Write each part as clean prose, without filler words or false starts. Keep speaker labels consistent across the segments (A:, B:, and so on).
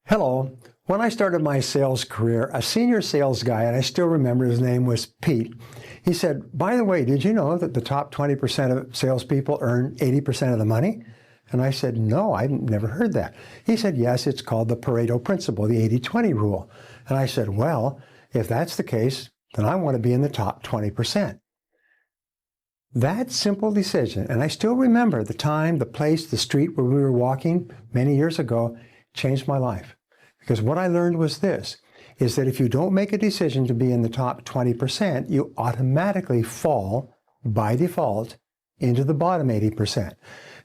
A: Hello. When I started my sales career, a senior sales guy, and I still remember his name was Pete, he said, by the way, did you know that the top 20% of salespeople earn 80% of the money? And I said, no, I've never heard that. He said, yes, it's called the Pareto principle, the 80-20 rule. And I said, well, if that's the case, then I want to be in the top 20%. That simple decision, and I still remember the time, the place, the street where we were walking many years ago, changed my life. Because what I learned was this, is that if you don't make a decision to be in the top 20%, you automatically fall, by default, into the bottom 80%.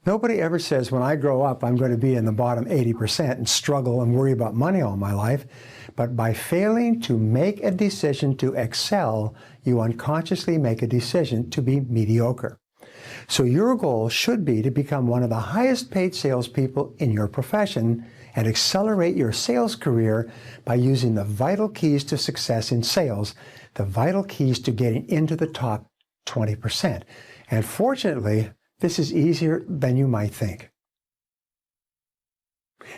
A: Nobody ever says, when I grow up, I'm going to be in the bottom 80% and struggle and worry about money all my life. But by failing to make a decision to excel, you unconsciously make a decision to be mediocre. So your goal should be to become one of the highest paid salespeople in your profession and accelerate your sales career by using the vital keys to success in sales, the vital keys to getting into the top 20%. And fortunately, this is easier than you might think.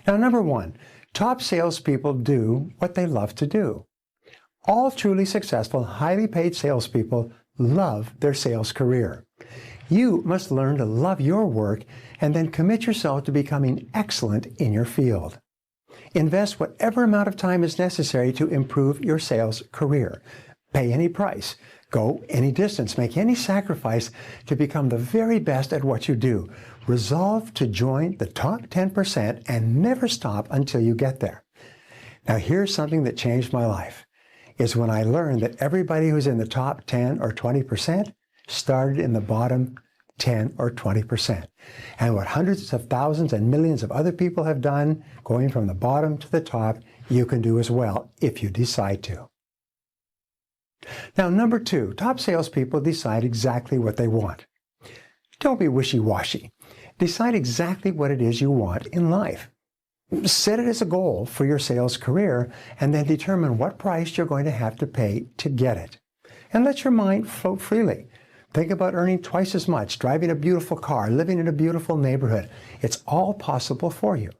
A: Now, number one, top salespeople do what they love to do. All truly successful, highly paid salespeople love their sales career. You must learn to love your work and then commit yourself to becoming excellent in your field. Invest whatever amount of time is necessary to improve your sales career. Pay any price. Go any distance. Make any sacrifice to become the very best at what you do. Resolve to join the top 10% and never stop until you get there. Now, here's something that changed my life. Is when I learned that everybody who's in the top 10 or 20% started in the bottom 10 or 20%. And what hundreds of thousands and millions of other people have done, going from the bottom to the top, you can do as well if you decide to. Now, number two, top salespeople decide exactly what they want. Don't be wishy-washy. Decide exactly what it is you want in life. Set it as a goal for your sales career and then determine what price you're going to have to pay to get it. And let your mind float freely. Think about earning twice as much, driving a beautiful car, living in a beautiful neighborhood. It's all possible for you.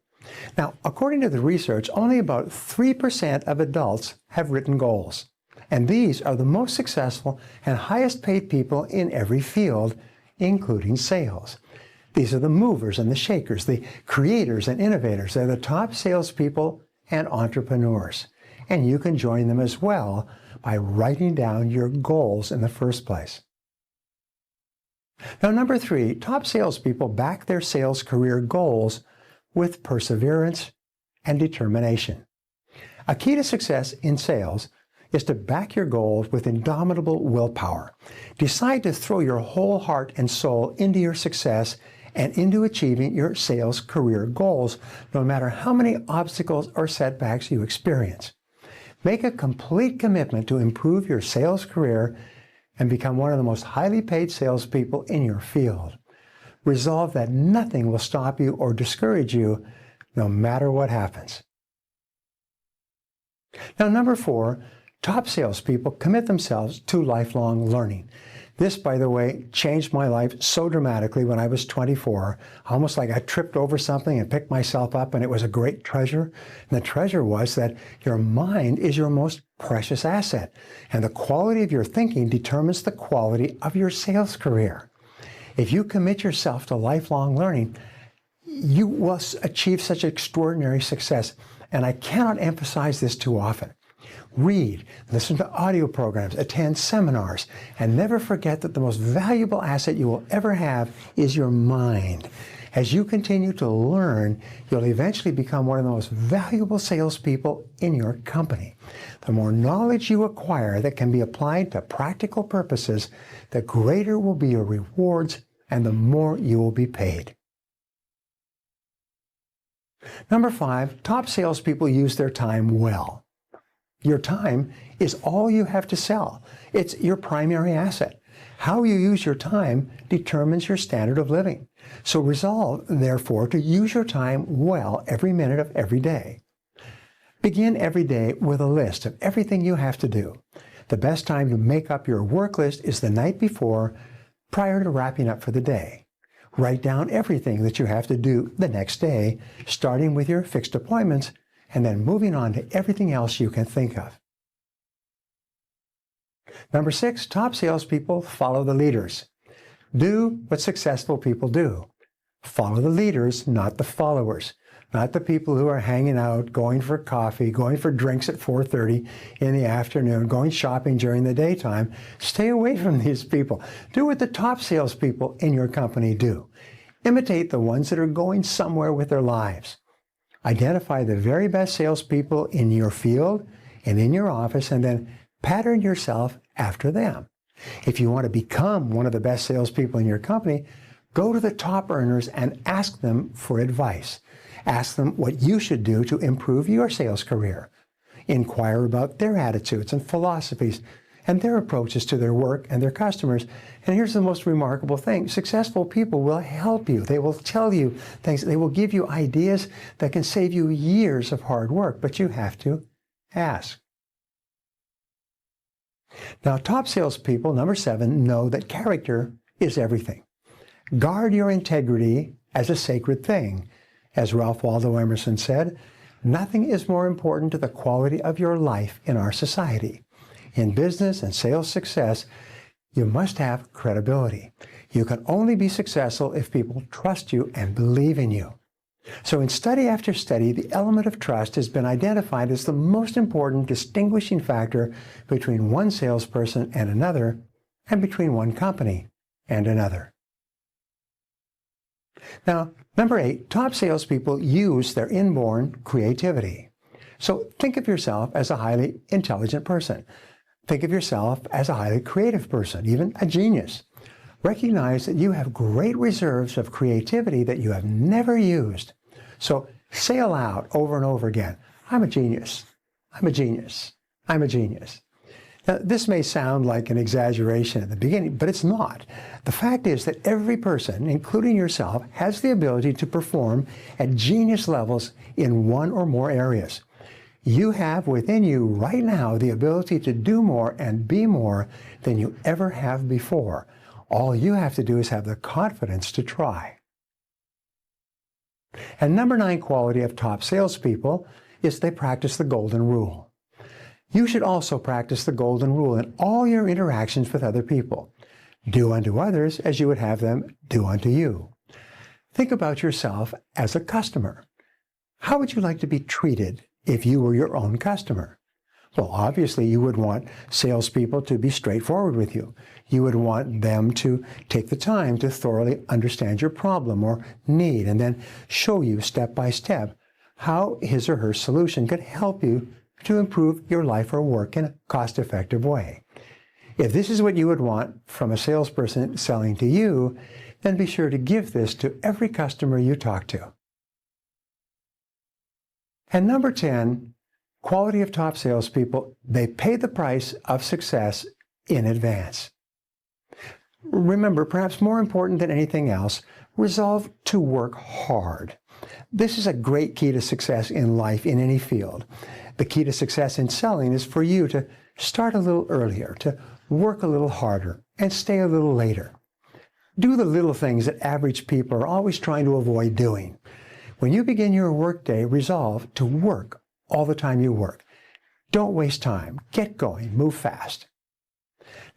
A: Now, according to the research, only about 3% of adults have written goals. And these are the most successful and highest paid people in every field, including sales. These are the movers and the shakers, the creators and innovators. They're the top salespeople and entrepreneurs. And you can join them as well by writing down your goals in the first place. Now, number three, top salespeople back their sales career goals with perseverance and determination. A key to success in sales is to back your goals with indomitable willpower. Decide to throw your whole heart and soul into your success and into achieving your sales career goals, no matter how many obstacles or setbacks you experience. Make a complete commitment to improve your sales career and become one of the most highly paid salespeople in your field. Resolve that nothing will stop you or discourage you, no matter what happens. Now, number four, top salespeople commit themselves to lifelong learning. This, by the way, changed my life so dramatically when I was 24, almost like I tripped over something and picked myself up, and it was a great treasure. And the treasure was that your mind is your most precious asset, and the quality of your thinking determines the quality of your sales career. If you commit yourself to lifelong learning, you will achieve such extraordinary success. And I cannot emphasize this too often. Read, listen to audio programs, attend seminars, and never forget that the most valuable asset you will ever have is your mind. As you continue to learn, you'll eventually become one of the most valuable salespeople in your company. The more knowledge you acquire that can be applied to practical purposes, the greater will be your rewards and the more you will be paid. Number five, top salespeople use their time well. Your time is all you have to sell. It's your primary asset. How you use your time determines your standard of living. So resolve, therefore, to use your time well every minute of every day. Begin every day with a list of everything you have to do. The best time to make up your work list is the night before, prior to wrapping up for the day. Write down everything that you have to do the next day, starting with your fixed appointments and then moving on to everything else you can think of. Number 6, top salespeople follow the leaders. Do what successful people do. Follow the leaders, not the followers. Not the people who are hanging out, going for coffee, going for drinks at 4:30 in the afternoon, going shopping during the daytime. Stay away from these people. Do what the top salespeople in your company do. Imitate the ones that are going somewhere with their lives. Identify the very best salespeople in your field and in your office, and then pattern yourself after them. If you want to become one of the best salespeople in your company, go to the top earners and ask them for advice. Ask them what you should do to improve your sales career. Inquire about their attitudes and philosophies and their approaches to their work and their customers. And here's the most remarkable thing. Successful people will help you. They will tell you things. They will give you ideas that can save you years of hard work, but you have to ask. Now, top salespeople, number 7, know that character is everything. Guard your integrity as a sacred thing. As Ralph Waldo Emerson said, nothing is more important to the quality of your life in our society. In business and sales success, you must have credibility. You can only be successful if people trust you and believe in you. So in study after study, the element of trust has been identified as the most important distinguishing factor between one salesperson and another, and between one company and another. Now, number 8, top salespeople use their inborn creativity. So think of yourself as a highly intelligent person. Think of yourself as a highly creative person, even a genius. Recognize that you have great reserves of creativity that you have never used. So say aloud over and over again, I'm a genius. I'm a genius. I'm a genius. Now, this may sound like an exaggeration at the beginning, but it's not. The fact is that every person, including yourself, has the ability to perform at genius levels in one or more areas. You have within you right now the ability to do more and be more than you ever have before. All you have to do is have the confidence to try. And number 9 quality of top salespeople is they practice the golden rule. You should also practice the golden rule in all your interactions with other people. Do unto others as you would have them do unto you. Think about yourself as a customer. How would you like to be treated if you were your own customer? Well, obviously, you would want salespeople to be straightforward with you. You would want them to take the time to thoroughly understand your problem or need and then show you step by step how his or her solution could help you to improve your life or work in a cost-effective way. If this is what you would want from a salesperson selling to you, then be sure to give this to every customer you talk to. And number 10, quality of top salespeople, they pay the price of success in advance. Remember, perhaps more important than anything else, resolve to work hard. This is a great key to success in life in any field. The key to success in selling is for you to start a little earlier, to work a little harder, and stay a little later. Do the little things that average people are always trying to avoid doing. When you begin your workday, resolve to work all the time you work. Don't waste time. Get going. Move fast.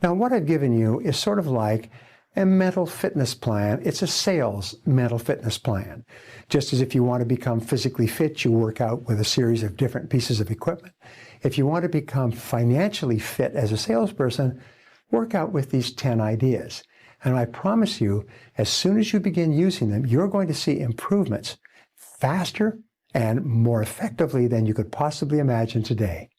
A: Now, what I've given you is sort of like a mental fitness plan. It's a sales mental fitness plan. Just as if you want to become physically fit, you work out with a series of different pieces of equipment. If you want to become financially fit as a salesperson, work out with these 10 ideas. And I promise you, as soon as you begin using them, you're going to see improvements faster and more effectively than you could possibly imagine today.